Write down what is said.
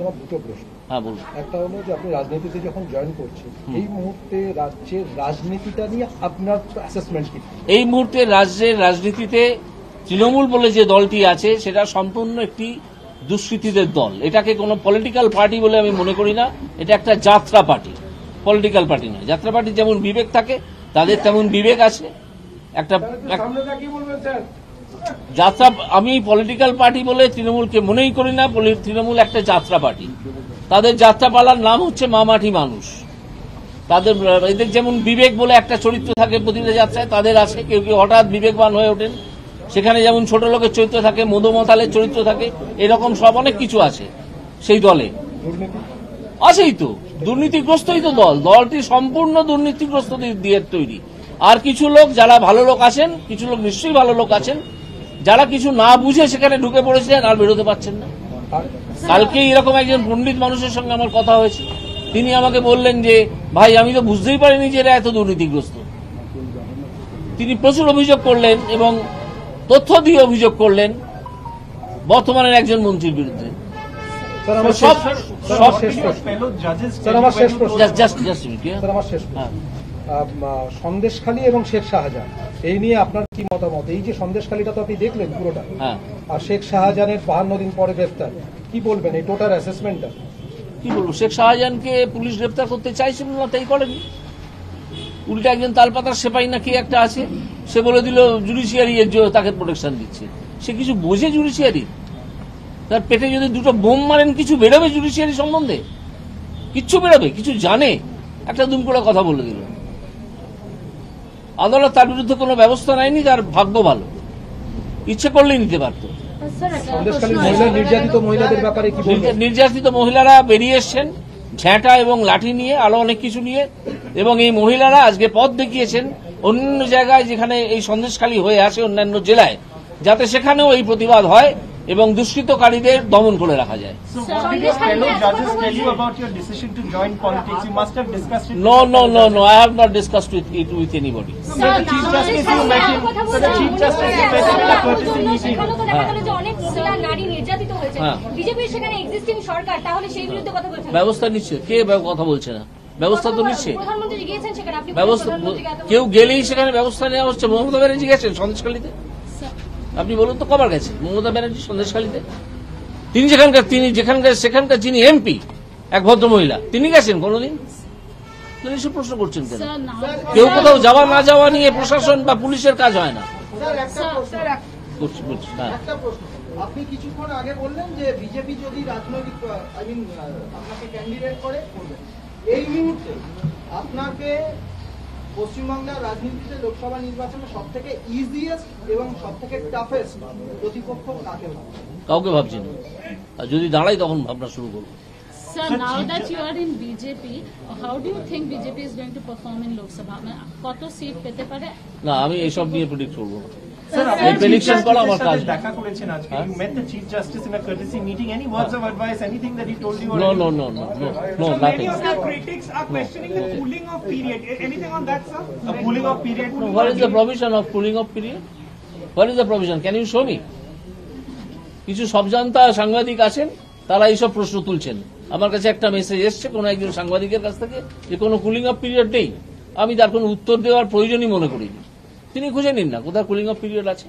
আমার দুটো প্রশ্ন। হ্যাঁ বলুন। একটা হলো যে আপনি রাজনীতিতে যখন জয়েন করছেন, এই মুহূর্তে রাজ্যের রাজনীতিটা নিয়ে আপনার অ্যাসেসমেন্ট কি? এই মুহূর্তে রাজ্যের রাজনীতিতে তৃণমূল বলে যে দলটি আছে সেটা সম্পূর্ণ একটি দুষ্কৃতীদের দল। এটাকে কোনো পলিটিক্যাল পার্টি বলে আমি মনে করি না। এটা একটা যাত্রা পার্টি, পলিটিক্যাল পার্টি নয়। যাত্রা পার্টি যেমন বিবেক থাকে, তাদের তেমন বিবেক আছে। একটা যাত্রা, আমি পলিটিক্যাল পার্টি বলে তৃণমূলকে মনেই করি না। তৃণমূল একটা যাত্রা পার্টি। তাদের যাত্রাপালার নাম হচ্ছে মা মাটি মানুষ। তাদের এদের যেমন বিবেক বলে একটা চরিত্র থাকে প্রতিটা যাত্রায়, তাদের আছে। কেউ কেউ হঠাৎ বিবেকবান হয়ে ওঠেন। সেখানে যেমন ছোট লোকের চরিত্র থাকে, মধুমতালের চরিত্র থাকে, এরকম সব অনেক কিছু আছে সেই দলে। আছেই তো, দুর্নীতিগ্রস্তই তো দল। দলটি সম্পূর্ণ দুর্নীতিগ্রস্ত দিয়ে তৈরি। আর কিছু লোক যারা ভালো লোক আছেন, কিছু লোক নিশ্চয়ই ভালো লোক আছেন, যারা কিছু না বুঝে সেখানে ঢুকে পড়েছিলেন আর বেরোতে পারছেন না। কালকে এরকম একজন পণ্ডিত মানুষের সঙ্গে আমার কথা হয়েছে। তিনি আমাকে বললেন যে ভাই, আমি তো বুঝতেই পারিনি যে এরা এত দুর্নীতিগ্রস্ত। তিনি প্রচুর অভিযোগ করলেন এবং তথ্য দিয়ে অভিযোগ করলেন বর্তমানের একজন মন্ত্রীর বিরুদ্ধে। সন্দেশখালী এবং শেখ শাহজাহান, এই নিয়ে আপনার কি মতামত? এই যে সন্দেশখালীটা তো আপনি দেখলেন পুরোটা, আর শেখ শাহজাহানের 52 দিন পরে গ্রেফতার, কি বলবেন এই টোটাল অ্যাসেসমেন্টটা? কি বলবো, শেখ শাহজাহানকে পুলিশ গ্রেফতার করতে চাইছিল না, তাই করেনি। উল্টা একজন তালপাতার সেপাই না কি একটা আছে, সে বলে দিল জুডিশিয়ারি তাকে প্রোটেকশন দিচ্ছে। সে কিছু বোঝে জুডিশিয়ারি? তার পেটে যদি দুটো বোম মারেন কিছু বেরোবে জুডিশিয়ারি সম্বন্ধে? কিচ্ছু বেরোবে? কিছু জানে? একটা দুম করে কথা বলে দিল। আদালত তার বিরুদ্ধে কোনো ব্যবস্থা নেয়নি। তার ভাগ্য ভালো, ইচ্ছে করলেই নিতে পারত। নির্যাতিত মহিলারা বেরিয়ে এসছেন ঝ্যাঁটা এবং লাঠি নিয়ে, আরো অনেক কিছু নিয়ে, এবং এই মহিলারা আজকে পথ দেখিয়েছেন অন্য জায়গায় যেখানে এই সন্দেশখালী হয়ে আছে, অন্যান্য জেলায়, যাতে সেখানেও এই প্রতিবাদ হয় এবং দুষ্কৃতকারীদের দমন করে রাখা যায়। No, I have not discussed it with anybody. ব্যবস্থা নিচ্ছে কে? কথা বলছে না, ব্যবস্থা তো নিচ্ছে। ব্যবস্থা কেউ গেলেই সেখানে ব্যবস্থা নেওয়া হচ্ছে। মমতা ব্যানার্জি গেছেন সন্দেশখালীতে? আপনি বলুন তো কবার গেছে মমতা ব্যানার্জি সন্দেশখালীতে? সেখানকার যিনি এমপি, এক ভদ্র মহিলা, তিনি গেছেন কোনোদিন? এসব প্রশ্ন করছেন কেন? কেউ কোথাও যাওয়া না যাওয়া নিয়ে প্রশাসন বা পুলিশের কাজ হয় না। আপনি কিছুক্ষণ আগে বললেন যে বিজেপি যদি রাজনৈতিক আপনাকে ক্যান্ডিডেট করে, এই মুহূর্তে আপনাকে পশ্চিমবাংলার রাজনীতিতে লোকসভা নির্বাচনে সব থেকে ইজিয়েস্ট এবং সব থেকে টাফেস্ট প্রতিপক্ষ কাকে ভাবছেন? কাউকে ভাবছি না। আর যদি দাঁড়াই তখন ভাবনা শুরু করবো। Sir, now that you are in BJP, how do you think BJP is going to perform in Lok Sabha? কত সিট পেতে পারে? না, আমি এইসব নিয়ে প্রেডিক্ট করবো না। Sir, prediction করা আমার কাজ। দেখা করেছেন আজকে, you met the Chief Justice in a courtesy meeting. Any words of advice, anything that he told you? No, nothing. Many of the critics are questioning the cooling off period. Anything on that, sir? A cooling off period? What is the provision of cooling off period? What is the provision? Can you show me? কিছু সবজান্তা সাংবাদিক আছেন, তারা এইসব প্রশ্ন তুলছেন। আমার কাছে একটা মেসেজ এসছে কোন একজন সাংবাদিকের কাছ থেকে যে কোনো কুলিং অফ পিরিয়ড নেই। আমি তার কোনো উত্তর দেওয়ার প্রয়োজনই মনে করিনি। তিনি খুঁজে নিন না কোথায় কুলিং অফ পিরিয়ড আছে।